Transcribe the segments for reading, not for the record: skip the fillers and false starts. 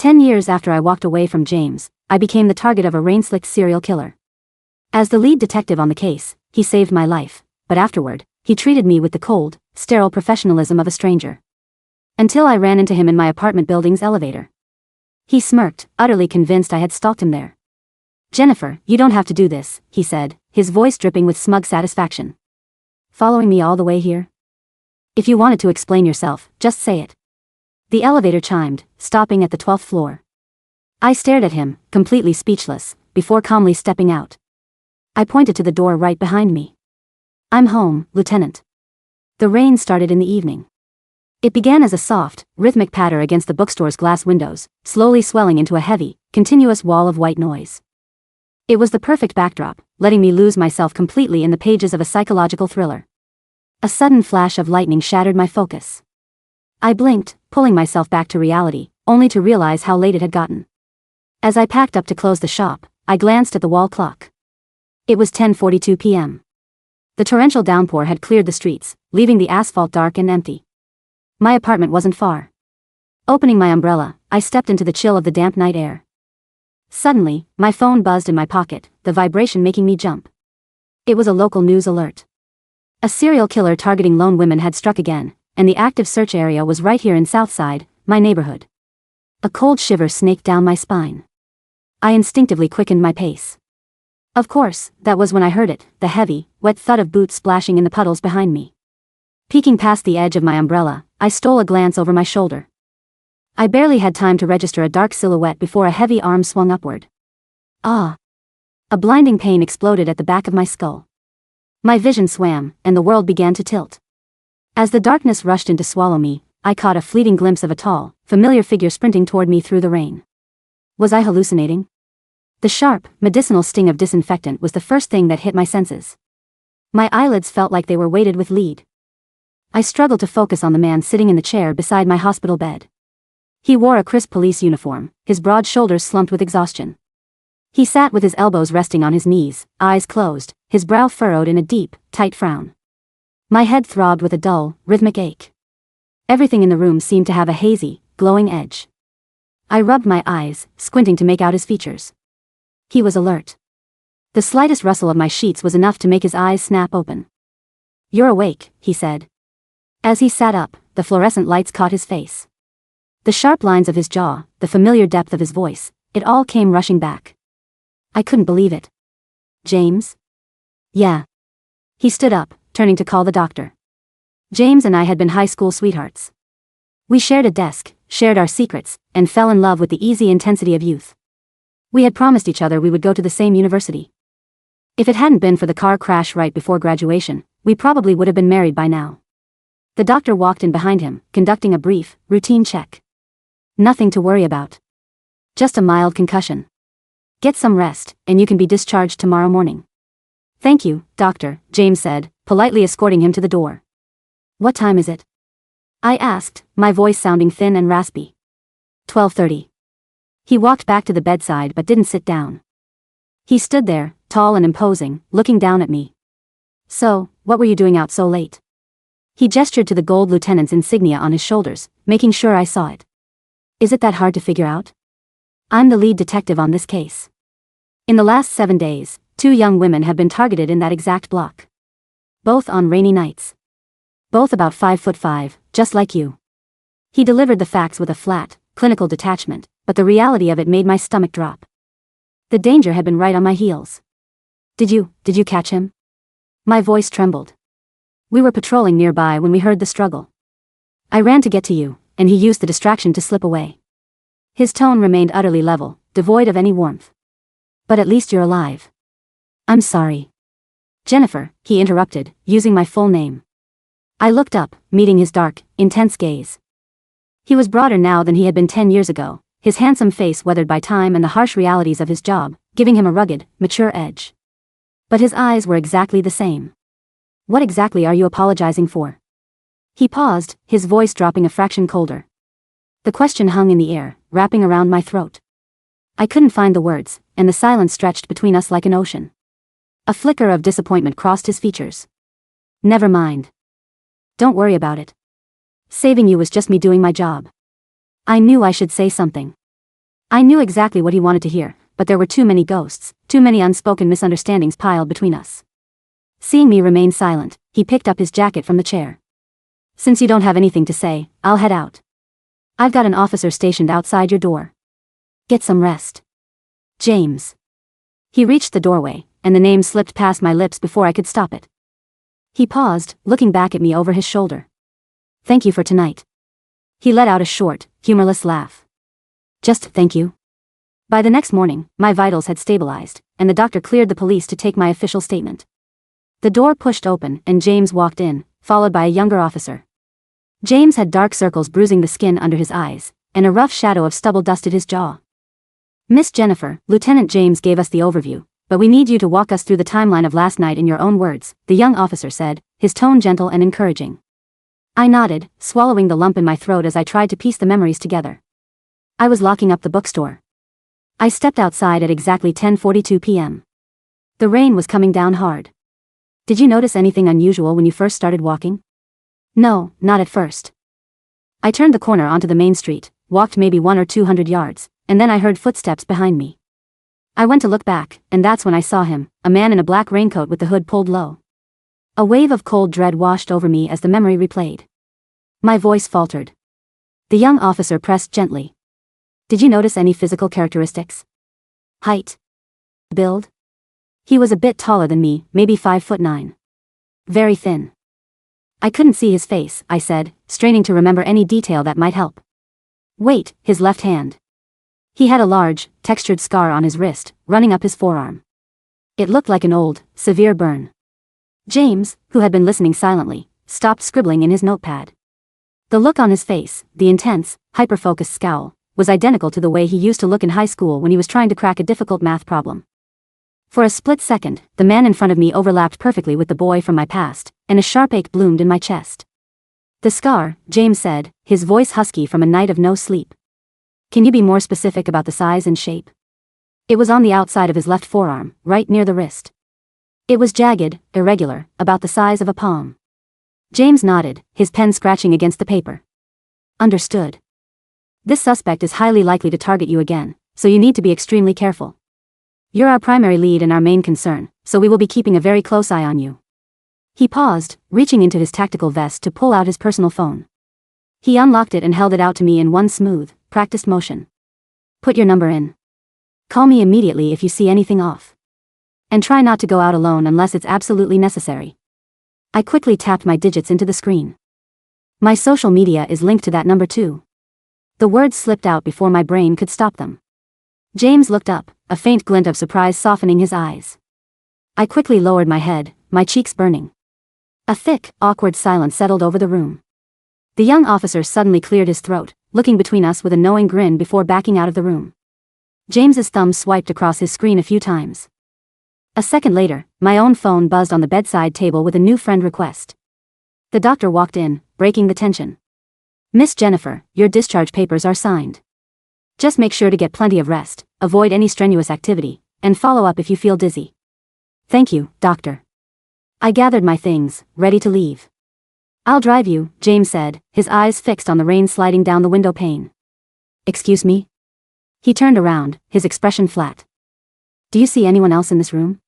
10 years after I walked away from James, I became the target of a rain-slicked serial killer. As the lead detective on the case, he saved my life, but afterward, he treated me with the cold, sterile professionalism of a stranger. Until I ran into him in my apartment building's elevator. He smirked, utterly convinced I had stalked him there. "Jennifer, you don't have to do this," he said, his voice dripping with smug satisfaction. "Following me all the way here? If you wanted to explain yourself, just say it." The elevator chimed, stopping at the 12th floor. I stared at him, completely speechless, before calmly stepping out. I pointed to the door right behind me. "I'm home, Lieutenant." The rain started in the evening. It began as a soft, rhythmic patter against the bookstore's glass windows, slowly swelling into a heavy, continuous wall of white noise. It was the perfect backdrop, letting me lose myself completely in the pages of a psychological thriller. A sudden flash of lightning shattered my focus. I blinked, pulling myself back to reality, only to realize how late it had gotten. As I packed up to close the shop, I glanced at the wall clock. It was 10:42 p.m. The torrential downpour had cleared the streets, leaving the asphalt dark and empty. My apartment wasn't far. Opening my umbrella, I stepped into the chill of the damp night air. Suddenly, my phone buzzed in my pocket, the vibration making me jump. It was a local news alert. A serial killer targeting lone women had struck again, and the active search area was right here in Southside, my neighborhood. A cold shiver snaked down my spine. I instinctively quickened my pace. Of course, that was when I heard it, the heavy, wet thud of boots splashing in the puddles behind me. Peeking past the edge of my umbrella, I stole a glance over my shoulder. I barely had time to register a dark silhouette before a heavy arm swung upward. Ah! A blinding pain exploded at the back of my skull. My vision swam, and the world began to tilt. As the darkness rushed in to swallow me, I caught a fleeting glimpse of a tall, familiar figure sprinting toward me through the rain. Was I hallucinating? The sharp, medicinal sting of disinfectant was the first thing that hit my senses. My eyelids felt like they were weighted with lead. I struggled to focus on the man sitting in the chair beside my hospital bed. He wore a crisp police uniform, his broad shoulders slumped with exhaustion. He sat with his elbows resting on his knees, eyes closed, his brow furrowed in a deep, tight frown. My head throbbed with a dull, rhythmic ache. Everything in the room seemed to have a hazy, glowing edge. I rubbed my eyes, squinting to make out his features. He was alert. The slightest rustle of my sheets was enough to make his eyes snap open. "You're awake," he said. As he sat up, the fluorescent lights caught his face. The sharp lines of his jaw, the familiar depth of his voice, it all came rushing back. I couldn't believe it. "James?" "Yeah." He stood up, turning to call the doctor. James and I had been high school sweethearts. We shared a desk, shared our secrets, and fell in love with the easy intensity of youth. We had promised each other we would go to the same university. If it hadn't been for the car crash right before graduation, we probably would have been married by now. The doctor walked in behind him, conducting a brief, routine check. "Nothing to worry about. Just a mild concussion. Get some rest, and you can be discharged tomorrow morning." "Thank you, doctor," James said, politely escorting him to the door. "What time is it?" I asked, my voice sounding thin and raspy. 12:30. He walked back to the bedside but didn't sit down. He stood there, tall and imposing, looking down at me. "So, what were you doing out so late?" He gestured to the gold lieutenant's insignia on his shoulders, making sure I saw it. "Is it that hard to figure out? I'm the lead detective on this case. In the last 7 days, 2 young women have been targeted in that exact block. Both on rainy nights. Both about 5'5", just like you." He delivered the facts with a flat, clinical detachment, but the reality of it made my stomach drop. The danger had been right on my heels. Did you catch him?" My voice trembled. "We were patrolling nearby when we heard the struggle. I ran to get to you, and he used the distraction to slip away." His tone remained utterly level, devoid of any warmth. "But at least you're alive." "I'm sorry." "Jennifer," he interrupted, using my full name. I looked up, meeting his dark, intense gaze. He was broader now than he had been 10 years ago, his handsome face weathered by time and the harsh realities of his job, giving him a rugged, mature edge. But his eyes were exactly the same. "What exactly are you apologizing for?" He paused, his voice dropping a fraction colder. The question hung in the air, wrapping around my throat. I couldn't find the words, and the silence stretched between us like an ocean. A flicker of disappointment crossed his features. "Never mind. Don't worry about it. Saving you was just me doing my job." I knew I should say something. I knew exactly what he wanted to hear, but there were too many ghosts, too many unspoken misunderstandings piled between us. Seeing me remain silent, he picked up his jacket from the chair. Since you don't have anything to say, I'll head out. I've got an officer stationed outside your door. Get some rest. James. He reached the doorway, and the name slipped past my lips before I could stop it. He paused, looking back at me over his shoulder. Thank you for tonight. He let out a short, humorless laugh. Just thank you. By the next morning, my vitals had stabilized, and the doctor cleared the police to take my official statement. The door pushed open, and James walked in, followed by a younger officer. James had dark circles bruising the skin under his eyes, and a rough shadow of stubble dusted his jaw. Miss Jennifer, Lieutenant James gave us the overview, but we need you to walk us through the timeline of last night in your own words, the young officer said, his tone gentle and encouraging. I nodded, swallowing the lump in my throat as I tried to piece the memories together. I was locking up the bookstore. I stepped outside at exactly 10:42 p.m. The rain was coming down hard. Did you notice anything unusual when you first started walking? No, not at first. I turned the corner onto the main street, walked maybe 100 or 200 yards, and then I heard footsteps behind me. I went to look back, and that's when I saw him, a man in a black raincoat with the hood pulled low. A wave of cold dread washed over me as the memory replayed. My voice faltered. The young officer pressed gently. Did you notice any physical characteristics? Height? Build? He was a bit taller than me, maybe 5'9". Very thin. I couldn't see his face, I said, straining to remember any detail that might help. Wait, his left hand. He had a large, textured scar on his wrist, running up his forearm. It looked like an old, severe burn. James, who had been listening silently, stopped scribbling in his notepad. The look on his face, the intense, hyper-focused scowl, was identical to the way he used to look in high school when he was trying to crack a difficult math problem. For a split second, the man in front of me overlapped perfectly with the boy from my past, and a sharp ache bloomed in my chest. The scar, James said, his voice husky from a night of no sleep. Can you be more specific about the size and shape? It was on the outside of his left forearm, right near the wrist. It was jagged, irregular, about the size of a palm. James nodded, his pen scratching against the paper. Understood. This suspect is highly likely to target you again, so you need to be extremely careful. You're our primary lead and our main concern, so we will be keeping a very close eye on you. He paused, reaching into his tactical vest to pull out his personal phone. He unlocked it and held it out to me in one smooth, practiced motion. Put your number in. Call me immediately if you see anything off. And try not to go out alone unless it's absolutely necessary. I quickly tapped my digits into the screen. My social media is linked to that number too. The words slipped out before my brain could stop them. James looked up, a faint glint of surprise softening his eyes. I quickly lowered my head, my cheeks burning. A thick, awkward silence settled over the room. The young officer suddenly cleared his throat, looking between us with a knowing grin before backing out of the room. James's thumb swiped across his screen a few times. A second later, my own phone buzzed on the bedside table with a new friend request. The doctor walked in, breaking the tension. Miss Jennifer, your discharge papers are signed. Just make sure to get plenty of rest, avoid any strenuous activity, and follow up if you feel dizzy. Thank you, doctor. I gathered my things, ready to leave. I'll drive you, James said, his eyes fixed on the rain sliding down the window pane. Excuse me? He turned around, his expression flat. Do you see anyone else in this room?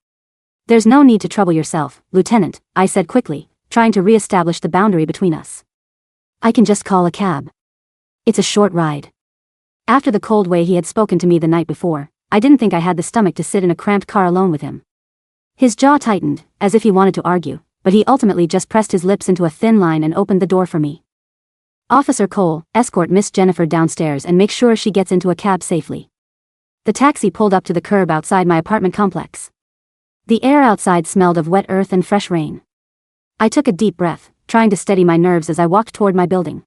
There's no need to trouble yourself, Lieutenant, I said quickly, trying to re-establish the boundary between us. I can just call a cab. It's a short ride. After the cold way he had spoken to me the night before, I didn't think I had the stomach to sit in a cramped car alone with him. His jaw tightened, as if he wanted to argue, but he ultimately just pressed his lips into a thin line and opened the door for me. Officer Cole, escort Miss Jennifer downstairs and make sure she gets into a cab safely. The taxi pulled up to the curb outside my apartment complex. The air outside smelled of wet earth and fresh rain. I took a deep breath, trying to steady my nerves as I walked toward my building.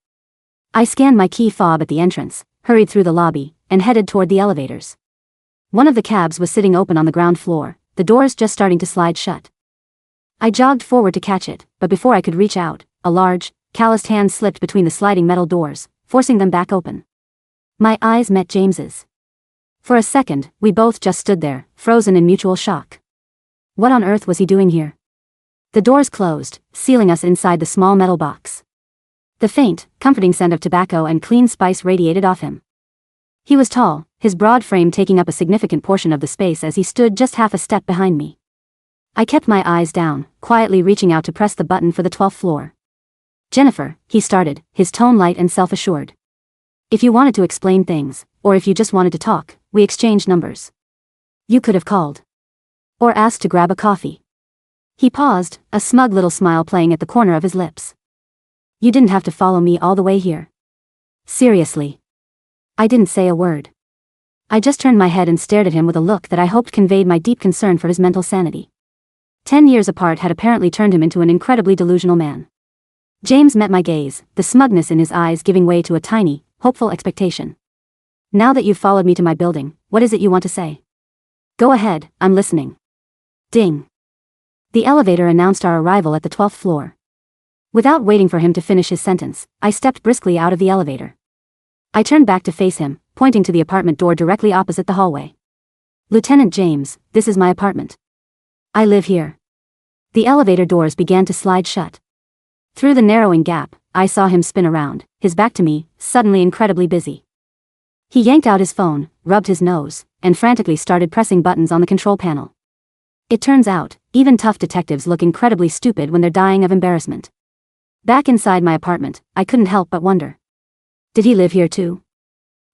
I scanned my key fob at the entrance, hurried through the lobby, and headed toward the elevators. One of the cabs was sitting open on the ground floor, the doors just starting to slide shut. I jogged forward to catch it, but before I could reach out, a large, calloused hand slipped between the sliding metal doors, forcing them back open. My eyes met James's. For a second, we both just stood there, frozen in mutual shock. What on earth was he doing here? The doors closed, sealing us inside the small metal box. The faint, comforting scent of tobacco and clean spice radiated off him. He was tall, his broad frame taking up a significant portion of the space as he stood just half a step behind me. I kept my eyes down, quietly reaching out to press the button for the 12th floor. "Jennifer," he started, his tone light and self-assured. "If you wanted to explain things, or if you just wanted to talk, we exchanged numbers. You could have called. Or asked to grab a coffee." He paused, a smug little smile playing at the corner of his lips. "You didn't have to follow me all the way here." "Seriously." I didn't say a word. I just turned my head and stared at him with a look that I hoped conveyed my deep concern for his mental sanity. 10 years apart had apparently turned him into an incredibly delusional man. James met my gaze, the smugness in his eyes giving way to a tiny, hopeful expectation. "Now that you've followed me to my building, what is it you want to say?" "Go ahead, I'm listening." Ding. The elevator announced our arrival at the 12th floor. Without waiting for him to finish his sentence, I stepped briskly out of the elevator. I turned back to face him, pointing to the apartment door directly opposite the hallway. "Lieutenant James, this is my apartment. I live here." The elevator doors began to slide shut. Through the narrowing gap, I saw him spin around, his back to me, suddenly incredibly busy. He yanked out his phone, rubbed his nose, and frantically started pressing buttons on the control panel. It turns out, even tough detectives look incredibly stupid when they're dying of embarrassment. Back inside my apartment, I couldn't help but wonder. Did he live here too?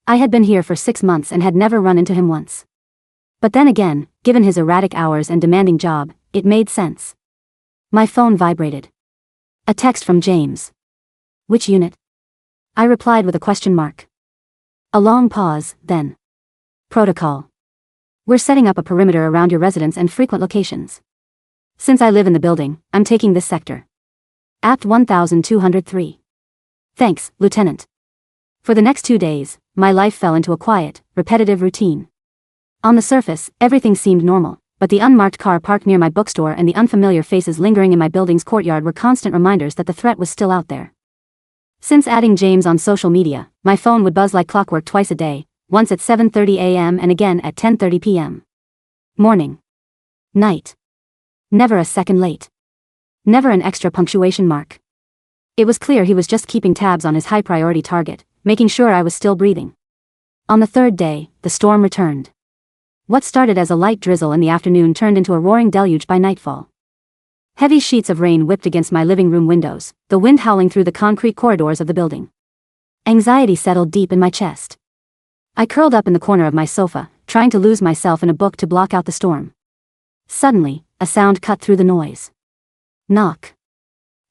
I had been here for 6 months and had never run into him once. But then again, given his erratic hours and demanding job, it made sense. My phone vibrated. A text from James. "Which unit?" I replied with a question mark. A long pause, then. "Protocol. We're setting up a perimeter around your residence and frequent locations. Since I live in the building, I'm taking this sector. Apt 1203. Thanks, Lieutenant." For the next 2 days, my life fell into a quiet, repetitive routine. On the surface, everything seemed normal, but the unmarked car parked near my bookstore and the unfamiliar faces lingering in my building's courtyard were constant reminders that the threat was still out there. Since adding James on social media, my phone would buzz like clockwork twice a day, once at 7:30 a.m. and again at 10:30 p.m. Morning. Night. Never a second late. Never an extra punctuation mark. It was clear he was just keeping tabs on his high-priority target, making sure I was still breathing. On the 3rd day, the storm returned. What started as a light drizzle in the afternoon turned into a roaring deluge by nightfall. Heavy sheets of rain whipped against my living room windows, the wind howling through the concrete corridors of the building. Anxiety settled deep in my chest. I curled up in the corner of my sofa, trying to lose myself in a book to block out the storm. Suddenly, a sound cut through the noise. Knock.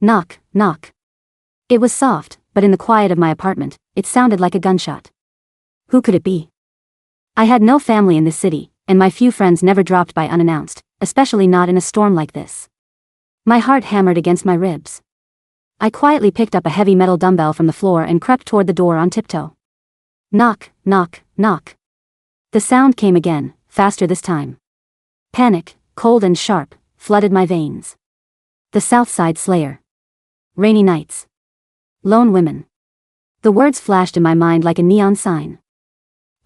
Knock, knock. It was soft, but in the quiet of my apartment, it sounded like a gunshot. Who could it be? I had no family in this city, and my few friends never dropped by unannounced, especially not in a storm like this. My heart hammered against my ribs. I quietly picked up a heavy metal dumbbell from the floor and crept toward the door on tiptoe. Knock, knock, knock. The sound came again, faster this time. Panic, cold and sharp, flooded my veins. The South Side Slayer. Rainy nights. Lone women. The words flashed in my mind like a neon sign.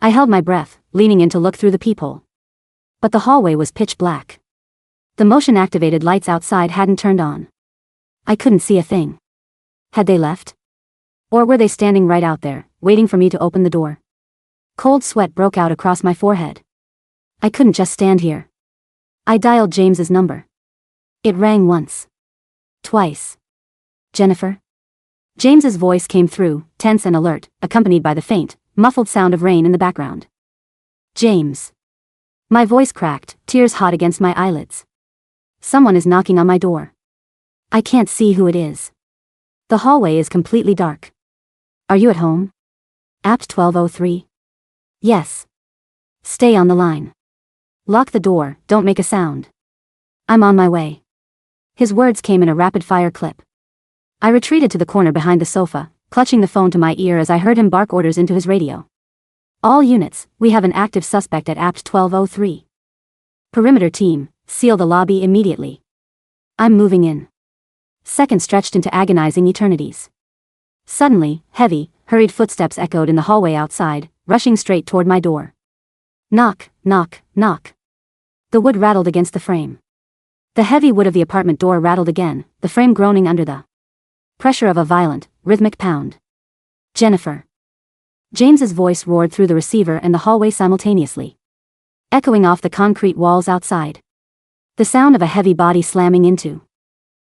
I held my breath, leaning in to look through the peephole. But the hallway was pitch black. The motion-activated lights outside hadn't turned on. I couldn't see a thing. Had they left? Or were they standing right out there, waiting for me to open the door? Cold sweat broke out across my forehead. I couldn't just stand here. I dialed James's number. It rang once. Twice. "Jennifer?" James's voice came through, tense and alert, accompanied by the faint, muffled sound of rain in the background. "James." My voice cracked, tears hot against my eyelids. Someone is knocking on my door. I can't see who it is. The hallway is completely dark. "Are you at home?" Apt 1203. "Yes." "Stay on the line. Lock the door, don't make a sound." "I'm on my way." His words came in a rapid-fire clip. I retreated to the corner behind the sofa, clutching the phone to my ear as I heard him bark orders into his radio. "All units, we have an active suspect at Apt 1203. Perimeter team, seal the lobby immediately. I'm moving in." Seconds stretched into agonizing eternities. Suddenly, heavy, hurried footsteps echoed in the hallway outside, rushing straight toward my door. Knock, knock, knock. The wood rattled against the frame. The heavy wood of the apartment door rattled again, the frame groaning under the pressure of a violent, rhythmic pound. "Jennifer." James's voice roared through the receiver and the hallway simultaneously, echoing off the concrete walls outside. The sound of a heavy body slamming into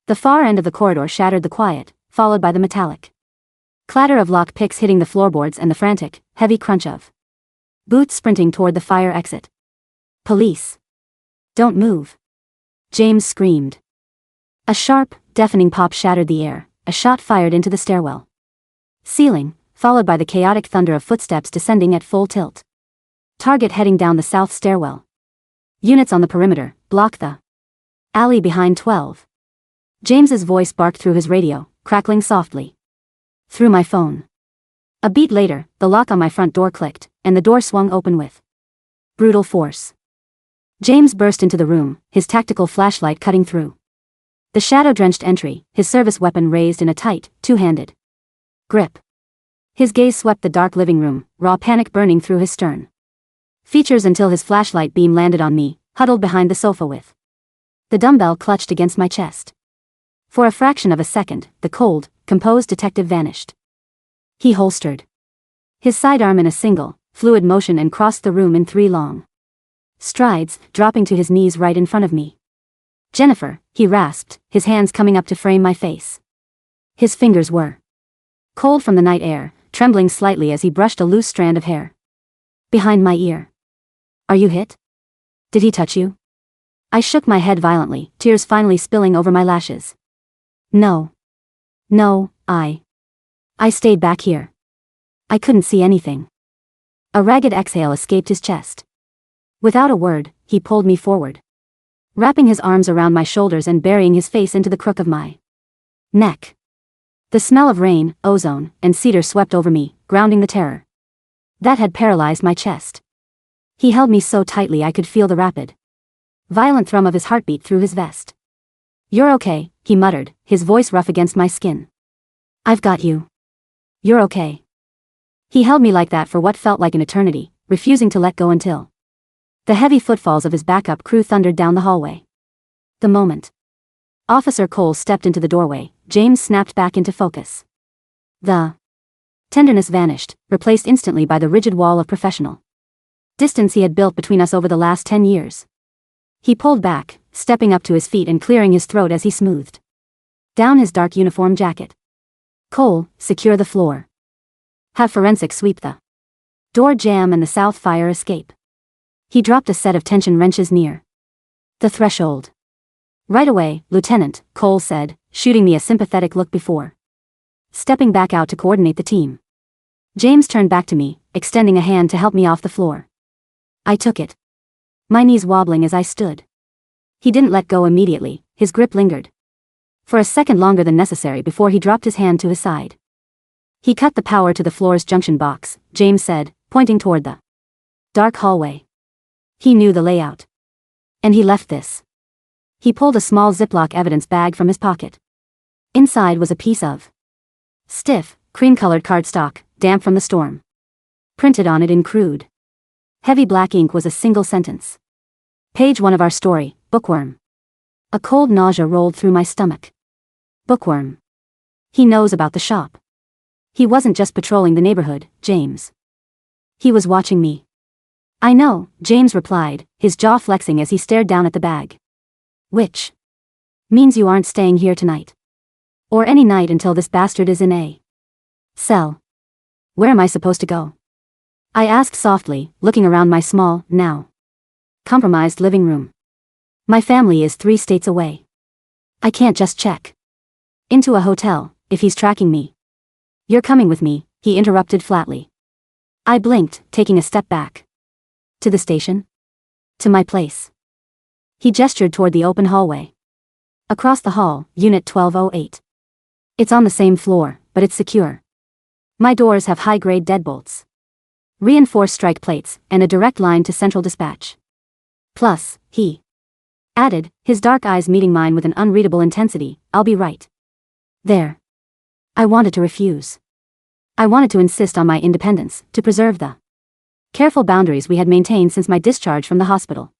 the far end of the corridor shattered the quiet, followed by the metallic clatter of lock picks hitting the floorboards and the frantic, heavy crunch of boots sprinting toward the fire exit. Police! Don't move! James screamed. A sharp, deafening pop shattered the air, a shot fired into the stairwell ceiling, followed by the chaotic thunder of footsteps descending at full tilt. Target heading down the south stairwell. Units on the perimeter, block the alley behind 12. James's voice barked through his radio, crackling softly through my phone. A beat later, the lock on my front door clicked, and the door swung open with brutal force. James burst into the room, his tactical flashlight cutting through the shadow-drenched entry, his service weapon raised in a tight, two-handed grip. His gaze swept the dark living room, raw panic burning through his stern features until his flashlight beam landed on me, huddled behind the sofa with the dumbbell clutched against my chest. For a fraction of a second, the cold, composed detective vanished. He holstered his sidearm in a single, fluid motion and crossed the room in 3 long strides, dropping to his knees right in front of me. Jennifer, he rasped, his hands coming up to frame my face. His fingers were cold from the night air, trembling slightly as he brushed a loose strand of hair behind my ear. Are you hit? Did he touch you? I shook my head violently, tears finally spilling over my lashes. No. No, I stayed back here. I couldn't see anything. A ragged exhale escaped his chest. Without a word, he pulled me forward, wrapping his arms around my shoulders and burying his face into the crook of my neck. The smell of rain, ozone, and cedar swept over me, grounding the terror that had paralyzed my chest. He held me so tightly I could feel the rapid, violent thrum of his heartbeat through his vest. You're okay, he muttered, his voice rough against my skin. I've got you. You're okay. He held me like that for what felt like an eternity, refusing to let go until the heavy footfalls of his backup crew thundered down the hallway. The moment Officer Cole stepped into the doorway, James snapped back into focus. The tenderness vanished, replaced instantly by the rigid wall of professional distance he had built between us over the last 10 years. He pulled back, stepping up to his feet and clearing his throat as he smoothed down his dark uniform jacket. Cole, secure the floor. Have forensics sweep the door jam and the south fire escape. He dropped a set of tension wrenches near the threshold. Right away, Lieutenant, Cole said, shooting me a sympathetic look before stepping back out to coordinate the team. James turned back to me, extending a hand to help me off the floor. I took it, my knees wobbling as I stood. He didn't let go immediately, his grip lingered for a second longer than necessary before he dropped his hand to his side. He cut the power to the floor's junction box, James said, pointing toward the dark hallway. He knew the layout. And he left this. He pulled a small Ziploc evidence bag from his pocket. Inside was a piece of stiff, cream-colored cardstock, damp from the storm. Printed on it in crude, heavy black ink was a single sentence. Page 1 of our story, Bookworm. A cold nausea rolled through my stomach. Bookworm. He knows about the shop. He wasn't just patrolling the neighborhood, James. He was watching me. I know, James replied, his jaw flexing as he stared down at the bag. Which means you aren't staying here tonight. Or any night until this bastard is in a cell. Where am I supposed to go? I asked softly, looking around my small, now compromised living room. My family is 3 states away. I can't just check into a hotel, if he's tracking me. You're coming with me, he interrupted flatly. I blinked, taking a step back. To the station? To my place. He gestured toward the open hallway. Across the hall, Unit 1208. It's on the same floor, but it's secure. My doors have high-grade deadbolts, reinforced strike plates, and a direct line to central dispatch. Plus, he added, his dark eyes meeting mine with an unreadable intensity, I'll be right there. I wanted to refuse. I wanted to insist on my independence, to preserve the careful boundaries we had maintained since my discharge from the hospital.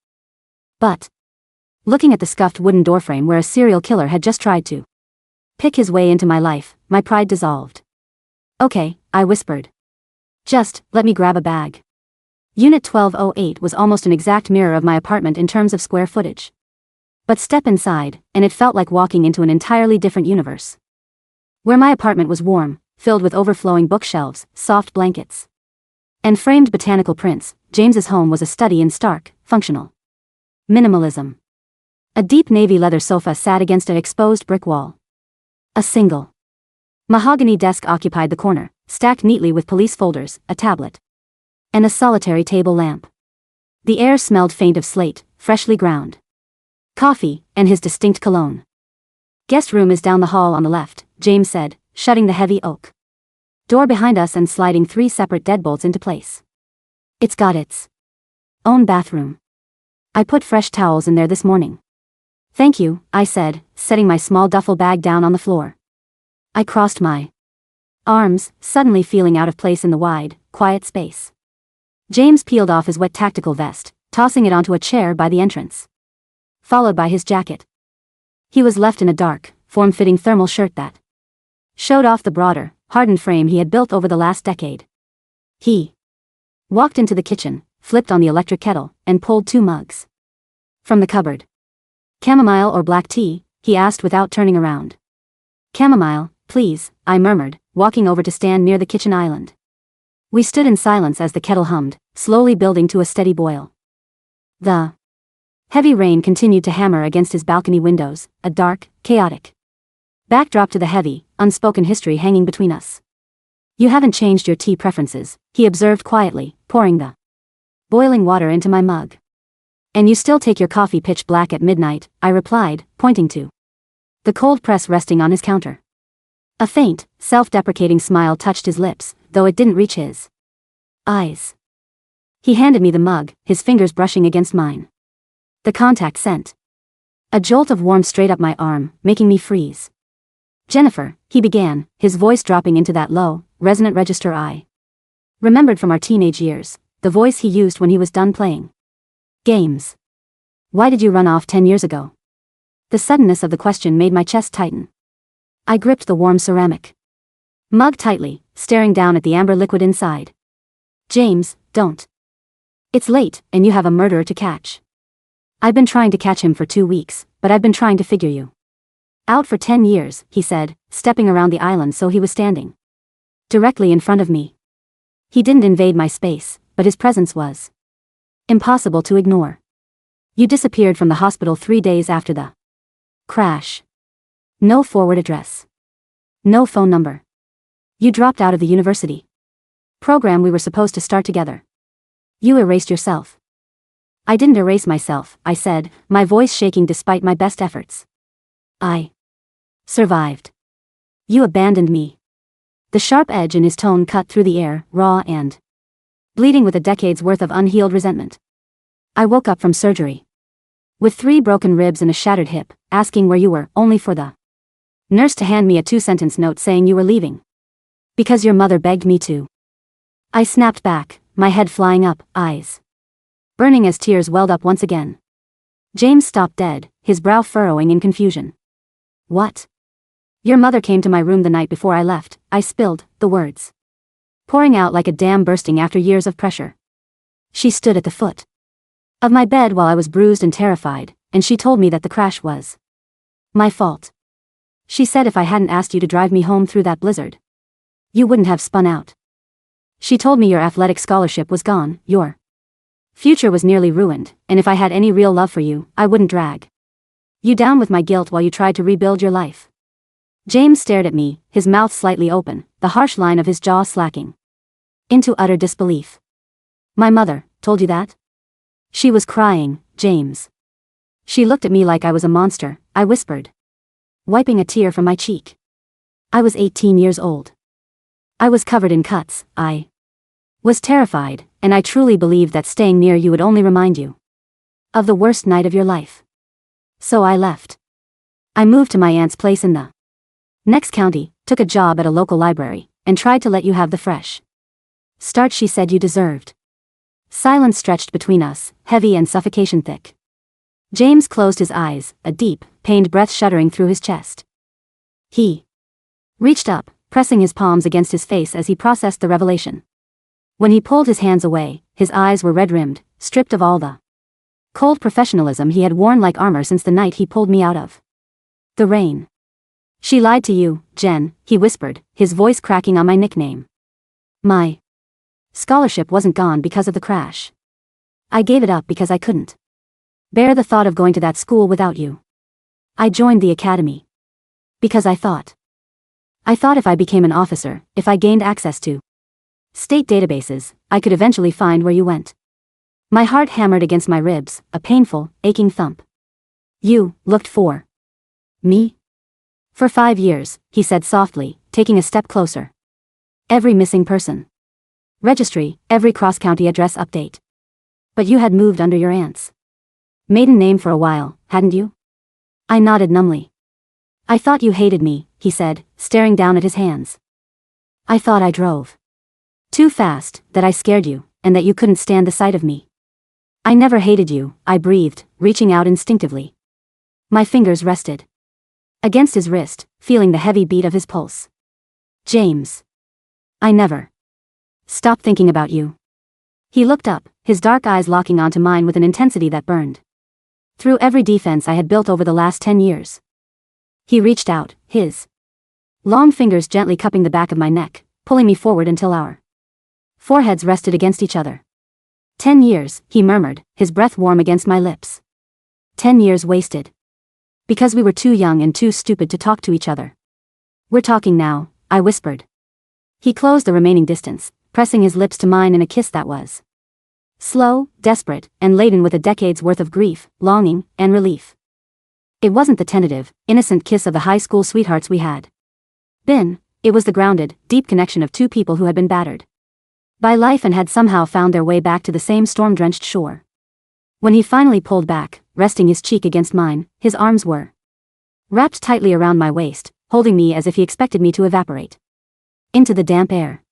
But looking at the scuffed wooden doorframe where a serial killer had just tried to pick his way into my life, my pride dissolved. Okay, I whispered. Just, let me grab a bag. Unit 1208 was almost an exact mirror of my apartment in terms of square footage. But step inside, and it felt like walking into an entirely different universe. Where my apartment was warm, filled with overflowing bookshelves, soft blankets, and framed botanical prints, James's home was a study in stark, functional minimalism. A deep navy leather sofa sat against an exposed brick wall. A single mahogany desk occupied the corner, stacked neatly with police folders, a tablet, and a solitary table lamp. The air smelled faint of slate, freshly ground coffee, and his distinct cologne. Guest room is down the hall on the left, James said, shutting the heavy oak door behind us and sliding 3 separate deadbolts into place. It's got its own bathroom. I put fresh towels in there this morning. Thank you, I said, setting my small duffel bag down on the floor. I crossed my arms, suddenly feeling out of place in the wide, quiet space. James peeled off his wet tactical vest, tossing it onto a chair by the entrance, followed by his jacket. He was left in a dark, form-fitting thermal shirt that showed off the broader, hardened frame he had built over the last decade. He walked into the kitchen, flipped on the electric kettle, and pulled 2 mugs from the cupboard. Chamomile or black tea? He asked without turning around. Chamomile, please, I murmured, walking over to stand near the kitchen island. We stood in silence as the kettle hummed, slowly building to a steady boil. The heavy rain continued to hammer against his balcony windows, a dark, chaotic backdrop to the heavy, unspoken history hanging between us. You haven't changed your tea preferences, he observed quietly, pouring the boiling water into my mug. And you still take your coffee pitch black at midnight, I replied, pointing to the cold press resting on his counter. A faint, self-deprecating smile touched his lips, though it didn't reach his eyes. He handed me the mug, his fingers brushing against mine. The contact sent a jolt of warmth straight up my arm, making me freeze. Jennifer, he began, his voice dropping into that low, resonant register I remembered from our teenage years, the voice he used when he was done playing games. Why did you run off 10 years ago? The suddenness of the question made my chest tighten. I gripped the warm ceramic mug tightly, staring down at the amber liquid inside. James, don't. It's late, and you have a murderer to catch. I've been trying to catch him for 2 weeks, but I've been trying to figure you out for 10 years, he said, stepping around the island so he was standing directly in front of me. He didn't invade my space, but his presence was impossible to ignore. You disappeared from the hospital 3 days after the crash. No forward address. No phone number. You dropped out of the university program we were supposed to start together. You erased yourself. I didn't erase myself, I said, my voice shaking despite my best efforts. I survived. You abandoned me. The sharp edge in his tone cut through the air, raw and bleeding with a decade's worth of unhealed resentment. I woke up from surgery with 3 broken ribs and a shattered hip, asking where you were, only for the nurse to hand me a 2-sentence note saying you were leaving because your mother begged me to. I snapped back, my head flying up, eyes burning as tears welled up once again. James stopped dead, his brow furrowing in confusion. What? Your mother came to my room the night before I left, I spilled, the words pouring out like a dam bursting after years of pressure. She stood at the foot of my bed while I was bruised and terrified, and she told me that the crash was my fault. She said if I hadn't asked you to drive me home through that blizzard, you wouldn't have spun out. She told me your athletic scholarship was gone, your future was nearly ruined, and if I had any real love for you, I wouldn't drag you down with my guilt while you tried to rebuild your life. James stared at me, his mouth slightly open, the harsh line of his jaw slacking into utter disbelief. My mother told you that? She was crying, James. She looked at me like I was a monster, I whispered, wiping a tear from my cheek. I was 18 years old. I was covered in cuts, I was terrified, and I truly believed that staying near you would only remind you of the worst night of your life. So I left. I moved to my aunt's place in the next county, took a job at a local library, and tried to let you have the fresh start she said you deserved. Silence stretched between us, heavy and suffocation thick. James closed his eyes, a deep, pained breath shuddering through his chest. He reached up, pressing his palms against his face as he processed the revelation. When he pulled his hands away, his eyes were red-rimmed, stripped of all the cold professionalism he had worn like armor since the night he pulled me out of the rain. She lied to you, Jen, he whispered, his voice cracking on my nickname. My scholarship wasn't gone because of the crash. I gave it up because I couldn't bear the thought of going to that school without you. I joined the academy because I thought if I became an officer, if I gained access to state databases, I could eventually find where you went. My heart hammered against my ribs, a painful, aching thump. You looked for me? For 5 years, he said softly, taking a step closer. Every missing person registry, every cross-county address update. But you had moved under your aunt's maiden name for a while, hadn't you? I nodded numbly. I thought you hated me, he said, staring down at his hands. I thought I drove too fast, that I scared you, and that you couldn't stand the sight of me. I never hated you, I breathed, reaching out instinctively. My fingers rested against his wrist, feeling the heavy beat of his pulse. James. I never stopped thinking about you. He looked up, his dark eyes locking onto mine with an intensity that burned through every defense I had built over the last 10 years. He reached out, his long fingers gently cupping the back of my neck, pulling me forward until our foreheads rested against each other. 10 years, he murmured, his breath warm against my lips. 10 years wasted. Because we were too young and too stupid to talk to each other. We're talking now, I whispered. He closed the remaining distance, pressing his lips to mine in a kiss that was slow, desperate, and laden with a decade's worth of grief, longing, and relief. It wasn't the tentative, innocent kiss of the high school sweethearts we had been. It was the grounded, deep connection of two people who had been battered by life and had somehow found their way back to the same storm-drenched shore. When he finally pulled back, resting his cheek against mine, his arms were wrapped tightly around my waist, holding me as if he expected me to evaporate into the damp air.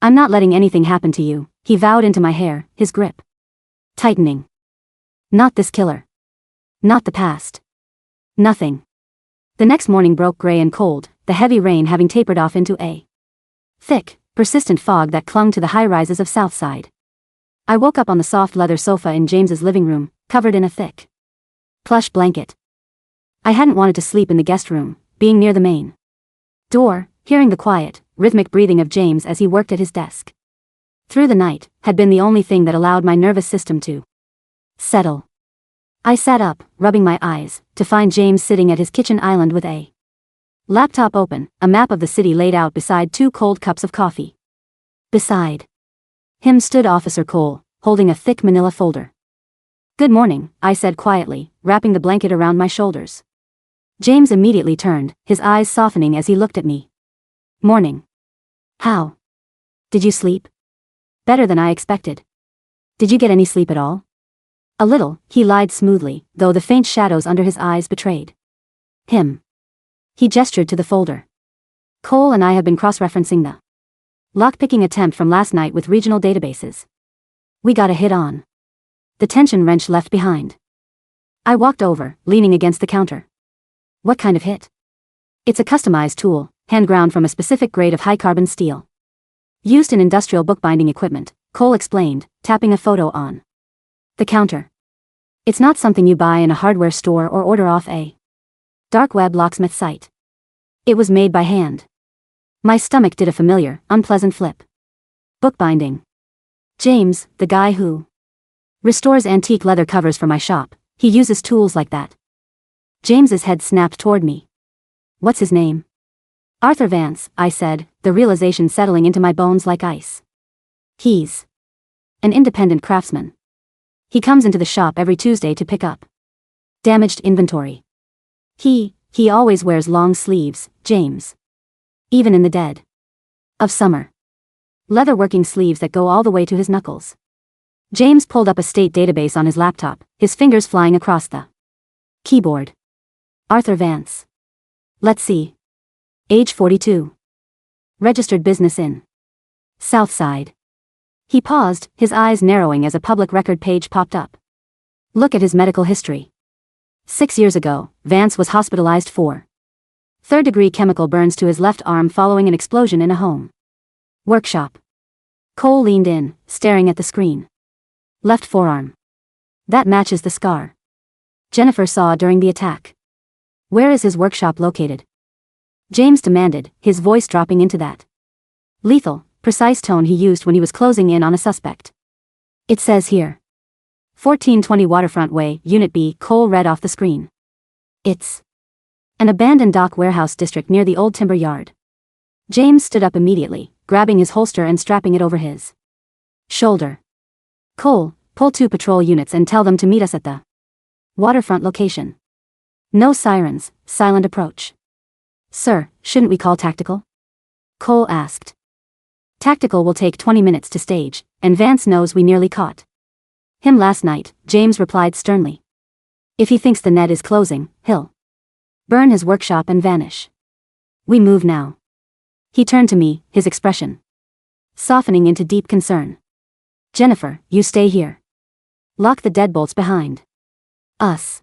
I'm not letting anything happen to you, he vowed into my hair, his grip tightening. Not this killer. Not the past. Nothing. The next morning broke gray and cold, the heavy rain having tapered off into a thick, persistent fog that clung to the high-rises of Southside. I woke up on the soft leather sofa in James's living room, covered in a thick plush blanket. I hadn't wanted to sleep in the guest room, being near the main door, hearing the quiet, rhythmic breathing of James as he worked at his desk through the night, had been the only thing that allowed my nervous system to settle. I sat up, rubbing my eyes, to find James sitting at his kitchen island with a laptop open, a map of the city laid out beside 2 cold cups of coffee. Beside him stood Officer Cole, holding a thick manila folder. Good morning, I said quietly, wrapping the blanket around my shoulders. James immediately turned, his eyes softening as he looked at me. Morning. How? Did you sleep? Better than I expected. Did you get any sleep at all? A little, he lied smoothly, though the faint shadows under his eyes betrayed him. He gestured to the folder. Cole and I have been cross-referencing the lock-picking attempt from last night with regional databases. We got a hit on the tension wrench left behind. I walked over, leaning against the counter. What kind of hit? It's a customized tool, hand-ground from a specific grade of high-carbon steel. Used in industrial bookbinding equipment, Cole explained, tapping a photo on the counter. It's not something you buy in a hardware store or order off a dark web locksmith site. It was made by hand. My stomach did a familiar, unpleasant flip. Bookbinding. James, the guy who restores antique leather covers for my shop, he uses tools like that. James's head snapped toward me. What's his name? Arthur Vance, I said, the realization settling into my bones like ice. He's an independent craftsman. He comes into the shop every Tuesday to pick up damaged inventory. He always wears long sleeves, James. Even in the dead of summer. Leatherworking sleeves that go all the way to his knuckles. James pulled up a state database on his laptop, his fingers flying across the keyboard. Arthur Vance. Let's see. Age 42. Registered business in Southside. He paused, his eyes narrowing as a public record page popped up. Look at his medical history. 6 years ago, Vance was hospitalized for third-degree chemical burns to his left arm following an explosion in a home workshop. Cole leaned in, staring at the screen. Left forearm. That matches the scar Jennifer saw during the attack. Where is his workshop located? James demanded, his voice dropping into that lethal, precise tone he used when he was closing in on a suspect. It says here. 1420 Waterfront Way, Unit B, Cole read off the screen. It's an abandoned dock warehouse district near the old timber yard. James stood up immediately, grabbing his holster and strapping it over his shoulder. Cole, pull 2 patrol units and tell them to meet us at the waterfront location. No sirens, silent approach. Sir, shouldn't we call tactical? Cole asked. Tactical will take 20 minutes to stage, and Vance knows we nearly caught him last night, James replied sternly. If he thinks the net is closing, he'll burn his workshop and vanish. We move now. He turned to me, his expression softening into deep concern. Jennifer, you stay here. Lock the deadbolts behind us.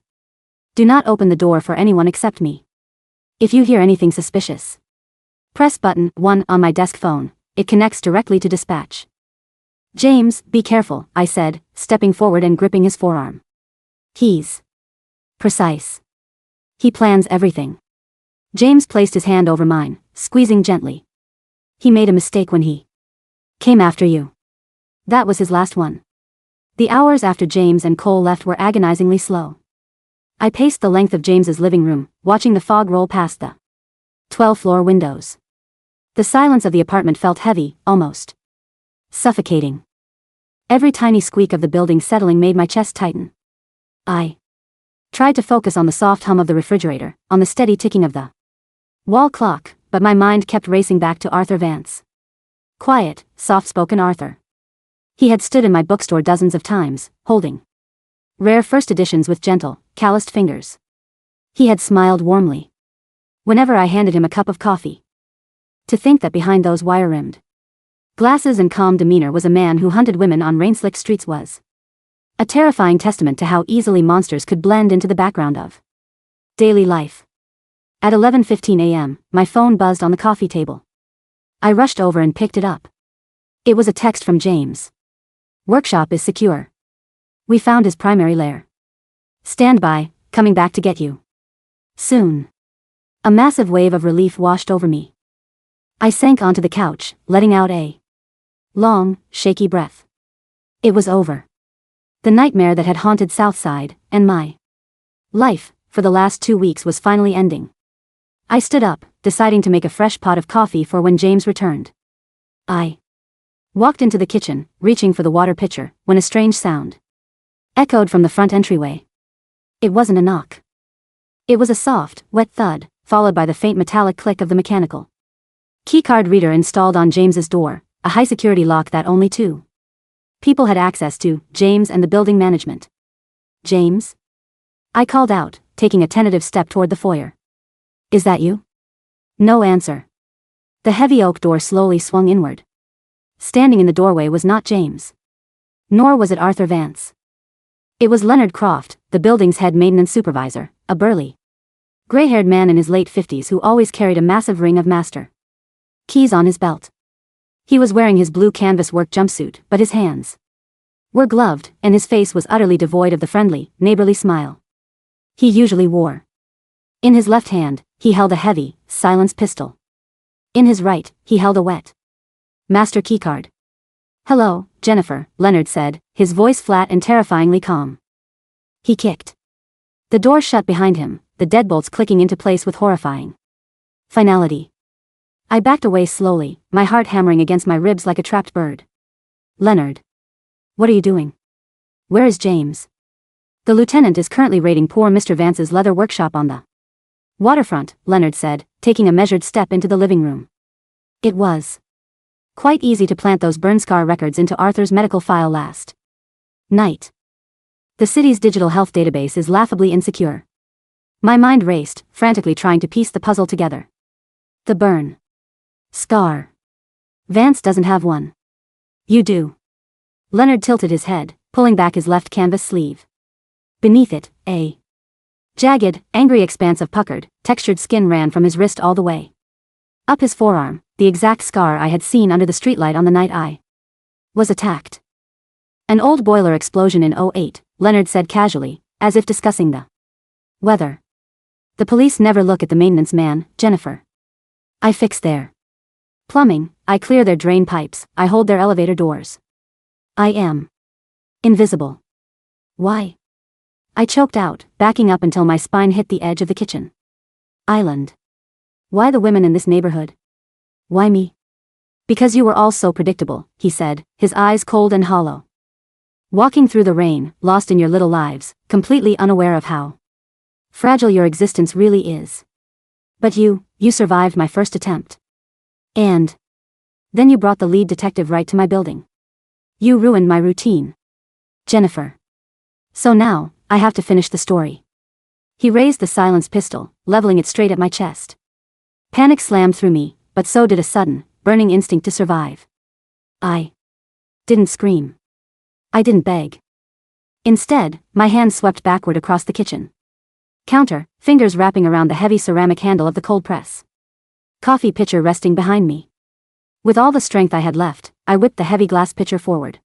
Do not open the door for anyone except me. If you hear anything suspicious, press button 1 on my desk phone. It connects directly to dispatch. James, be careful, I said, stepping forward and gripping his forearm. He's precise. He plans everything. James placed his hand over mine, squeezing gently. He made a mistake when he came after you. That was his last one. The hours after James and Cole left were agonizingly slow. I paced the length of James's living room, watching the fog roll past the 12th floor windows. The silence of the apartment felt heavy, almost suffocating. Every tiny squeak of the building settling made my chest tighten. I tried to focus on the soft hum of the refrigerator, on the steady ticking of the wall clock, but my mind kept racing back to Arthur Vance. Quiet, soft-spoken Arthur. He had stood in my bookstore dozens of times, holding rare first editions with gentle, calloused fingers. He had smiled warmly whenever I handed him a cup of coffee. To think that behind those wire-rimmed glasses and calm demeanor was a man who hunted women on rain-slicked streets was a terrifying testament to how easily monsters could blend into the background of daily life. At 11:15 a.m., my phone buzzed on the coffee table. I rushed over and picked it up. It was a text from James. Workshop is secure. We found his primary lair. Stand by, coming back to get you. Soon. A massive wave of relief washed over me. I sank onto the couch, letting out a long, shaky breath. It was over. The nightmare that had haunted Southside, and my life, for the last 2 weeks was finally ending. I stood up, deciding to make a fresh pot of coffee for when James returned. I walked into the kitchen, reaching for the water pitcher, when a strange sound echoed from the front entryway. It wasn't a knock. It was a soft, wet thud, followed by the faint metallic click of the mechanical keycard reader installed on James's door, a high-security lock that only 2 people had access to, James and the building management. James? I called out, taking a tentative step toward the foyer. Is that you? No answer. The heavy oak door slowly swung inward. Standing in the doorway was not James. Nor was it Arthur Vance. It was Leonard Croft, the building's head maintenance supervisor, a burly, gray-haired man in his late 50s who always carried a massive ring of master keys on his belt. He was wearing his blue canvas work jumpsuit, but his hands were gloved, and his face was utterly devoid of the friendly, neighborly smile he usually wore. In his left hand, he held a heavy, silenced pistol. In his right, he held a wet master keycard. Hello, Jennifer, Leonard said, his voice flat and terrifyingly calm. He kicked the door shut behind him, the deadbolts clicking into place with horrifying finality. I backed away slowly, my heart hammering against my ribs like a trapped bird. Leonard. What are you doing? Where is James? The lieutenant is currently raiding poor Mr. Vance's leather workshop on the waterfront, Leonard said, taking a measured step into the living room. It was quite easy to plant those burn scar records into Arthur's medical file last night. The city's digital health database is laughably insecure. My mind raced, frantically trying to piece the puzzle together. The burn scar. Vance doesn't have one. You do. Leonard tilted his head, pulling back his left canvas sleeve. Beneath it, a jagged, angry expanse of puckered, textured skin ran from his wrist all the way up his forearm, the exact scar I had seen under the streetlight on the night I Was attacked. An old boiler explosion in '08, Leonard said casually, as if discussing the weather. The police never look at the maintenance man, Jennifer. I fix their plumbing, I clear their drain pipes, I hold their elevator doors. I am invisible. Why? I choked out, backing up until my spine hit the edge of the kitchen island. Why the women in this neighborhood? Why me? Because you were all so predictable, he said, his eyes cold and hollow. Walking through the rain, lost in your little lives, completely unaware of how fragile your existence really is. But you survived my first attempt. And then you brought the lead detective right to my building. You ruined my routine. Jennifer. So now, I have to finish the story. He raised the silenced pistol, leveling it straight at my chest. Panic slammed through me, but so did a sudden, burning instinct to survive. I didn't scream. I didn't beg. Instead, my hands swept backward across the kitchen counter, fingers wrapping around the heavy ceramic handle of the cold press. Coffee pitcher resting behind me. With all the strength I had left, I whipped the heavy glass pitcher forward.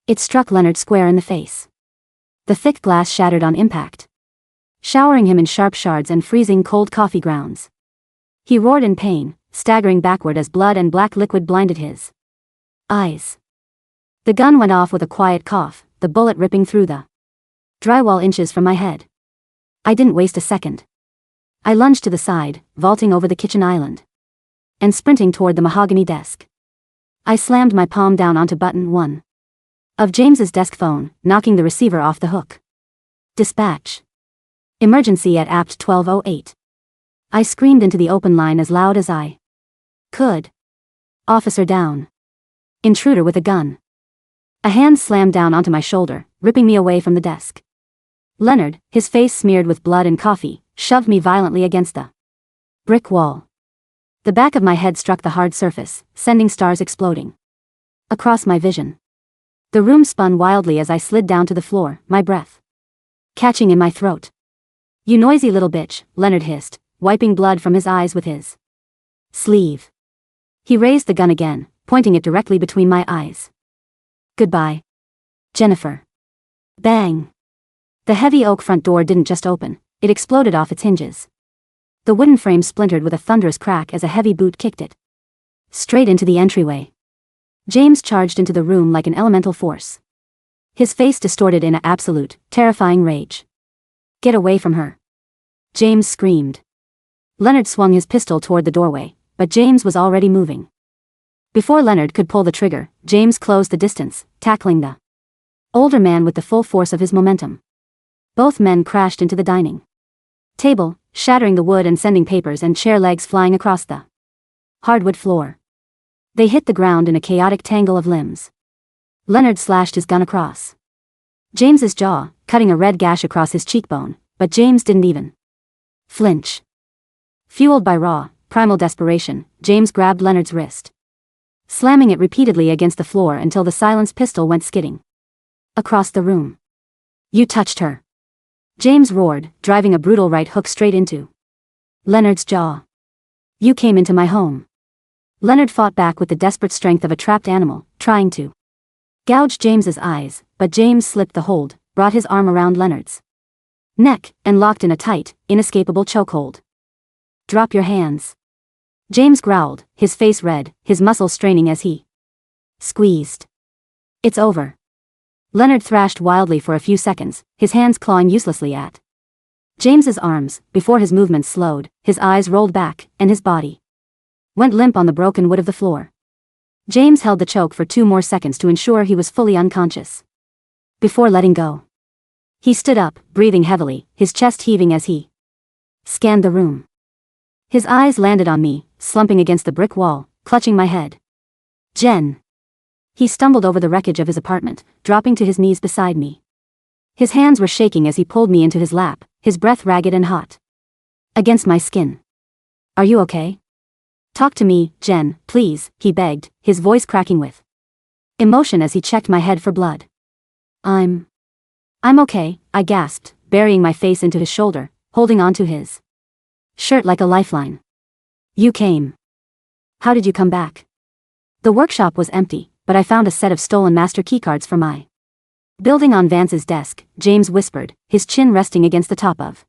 It struck Leonard square in the face. The thick glass shattered on impact, showering him in sharp shards and freezing cold coffee grounds. He roared in pain, staggering backward as blood and black liquid blinded his eyes. The gun went off with a quiet cough, the bullet ripping through the drywall inches from my head. I didn't waste a second. I lunged to the side, vaulting over the kitchen island, and sprinting toward the mahogany desk. I slammed my palm down onto button 1 of James's desk phone, knocking the receiver off the hook. Dispatch. Emergency at apt 1208. I screamed into the open line as loud as I could. Officer down. Intruder with a gun. A hand slammed down onto my shoulder, ripping me away from the desk. Leonard, his face smeared with blood and coffee, shoved me violently against the brick wall. The back of my head struck the hard surface, sending stars exploding across my vision. The room spun wildly as I slid down to the floor, my breath catching in my throat. You noisy little bitch, Leonard hissed, wiping blood from his eyes with his sleeve. He raised the gun again, pointing it directly between my eyes. Goodbye, Jennifer. Bang. The heavy oak front door didn't just open, it exploded off its hinges. The wooden frame splintered with a thunderous crack as a heavy boot kicked it straight into the entryway. James charged into the room like an elemental force, his face distorted in an absolute, terrifying rage. Get away from her. James screamed. Leonard swung his pistol toward the doorway, but James was already moving. Before Leonard could pull the trigger, James closed the distance, tackling the older man with the full force of his momentum. Both men crashed into the dining table, shattering the wood and sending papers and chair legs flying across the hardwood floor. They hit the ground in a chaotic tangle of limbs. Leonard slashed his gun across James's jaw, cutting a red gash across his cheekbone, but James didn't even flinch. Fueled by raw, primal desperation, James grabbed Leonard's wrist, slamming it repeatedly against the floor until the silenced pistol went skidding across the room. You touched her. James roared, driving a brutal right hook straight into Leonard's jaw. You came into my home. Leonard fought back with the desperate strength of a trapped animal, trying to gouge James's eyes, but James slipped the hold, brought his arm around Leonard's neck, and locked in a tight, inescapable chokehold. Drop your hands. James growled, his face red, his muscles straining as he squeezed. It's over. Leonard thrashed wildly for a few seconds, his hands clawing uselessly at James's arms. Before his movements slowed, his eyes rolled back, and his body went limp on the broken wood of the floor. James held the choke for 2 more seconds to ensure he was fully unconscious before letting go. He stood up, breathing heavily, his chest heaving as he scanned the room. His eyes landed on me, slumping against the brick wall, clutching my head. Jen. He stumbled over the wreckage of his apartment, dropping to his knees beside me. His hands were shaking as he pulled me into his lap, his breath ragged and hot against my skin. Are you okay? Talk to me, Jen, please, he begged, his voice cracking with emotion as he checked my head for blood. I'm okay, I gasped, burying my face into his shoulder, holding on to his shirt like a lifeline. You came. How did you come back? The workshop was empty, but I found a set of stolen master keycards for my building on Vance's desk, James whispered, his chin resting against the top of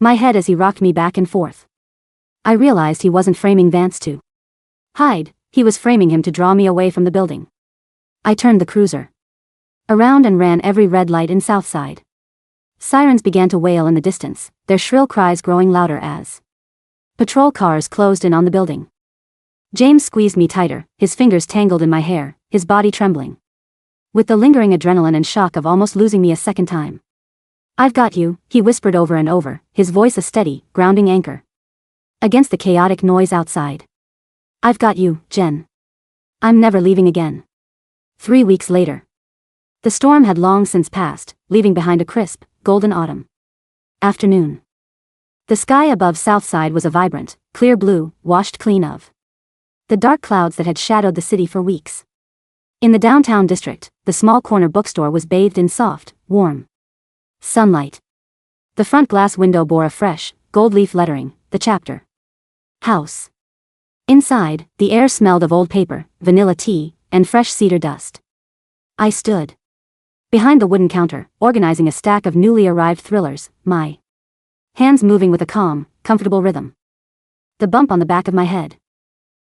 my head as he rocked me back and forth. I realized he wasn't framing Vance to hide, he was framing him to draw me away from the building. I turned the cruiser around and ran every red light in Southside. Sirens began to wail in the distance, their shrill cries growing louder as patrol cars closed in on the building. James squeezed me tighter, his fingers tangled in my hair, his body trembling with the lingering adrenaline and shock of almost losing me a second time. "I've got you," he whispered over and over, his voice a steady, grounding anchor against the chaotic noise outside. "I've got you, Jen. I'm never leaving again." 3 weeks later. The storm had long since passed, leaving behind a crisp, golden autumn afternoon. The sky above Southside was a vibrant, clear blue, washed clean of the dark clouds that had shadowed the city for weeks. In the downtown district, the small corner bookstore was bathed in soft, warm sunlight. The front glass window bore a fresh, gold leaf lettering, "The Chapter House." Inside, the air smelled of old paper, vanilla tea, and fresh cedar dust. I stood behind the wooden counter, organizing a stack of newly arrived thrillers, my hands moving with a calm, comfortable rhythm. The bump on the back of my head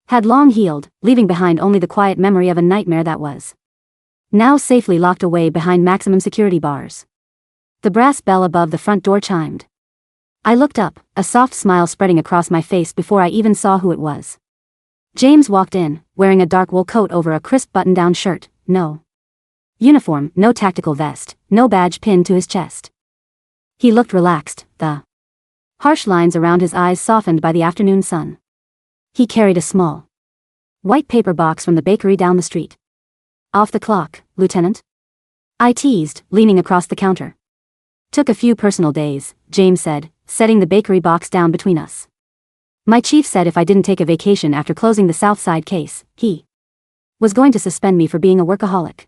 had long healed, leaving behind only the quiet memory of a nightmare that was now safely locked away behind maximum security bars. The brass bell above the front door chimed. I looked up, a soft smile spreading across my face before I even saw who it was. James walked in, wearing a dark wool coat over a crisp button-down shirt, no uniform, no tactical vest, no badge pinned to his chest. He looked relaxed, the harsh lines around his eyes softened by the afternoon sun. He carried a small white paper box from the bakery down the street. "Off the clock, Lieutenant?" I teased, leaning across the counter. "Took a few personal days," James said, setting the bakery box down between us. "My chief said if I didn't take a vacation after closing the Southside case, he was going to suspend me for being a workaholic."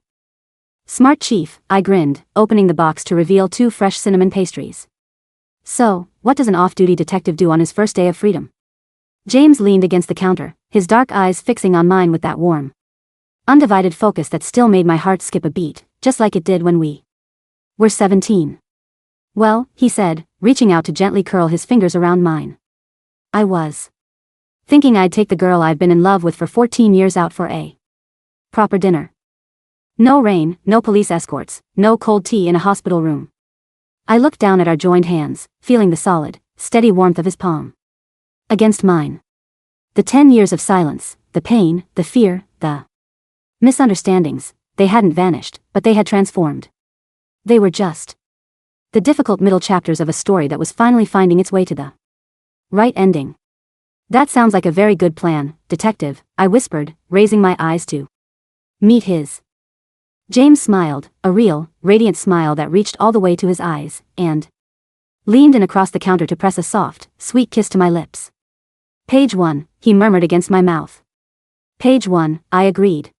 "Smart chief," I grinned, opening the box to reveal 2 fresh cinnamon pastries. "So, what does an off-duty detective do on his first day of freedom?" James leaned against the counter, his dark eyes fixing on mine with that warm, undivided focus that still made my heart skip a beat, just like it did when we were 17. "Well," he said, reaching out to gently curl his fingers around mine. "I was thinking I'd take the girl I've been in love with for 14 years out for a proper dinner. No rain, no police escorts, no cold tea in a hospital room." I looked down at our joined hands, feeling the solid, steady warmth of his palm against mine. The 10 years of silence, the pain, the fear, the misunderstandings, they hadn't vanished, but they had transformed. They were just the difficult middle chapters of a story that was finally finding its way to the right ending. "That sounds like a very good plan, detective," I whispered, raising my eyes to meet his. James smiled, a real, radiant smile that reached all the way to his eyes, and leaned in across the counter to press a soft, sweet kiss to my lips. "Page 1, he murmured against my mouth. "Page 1, I agreed.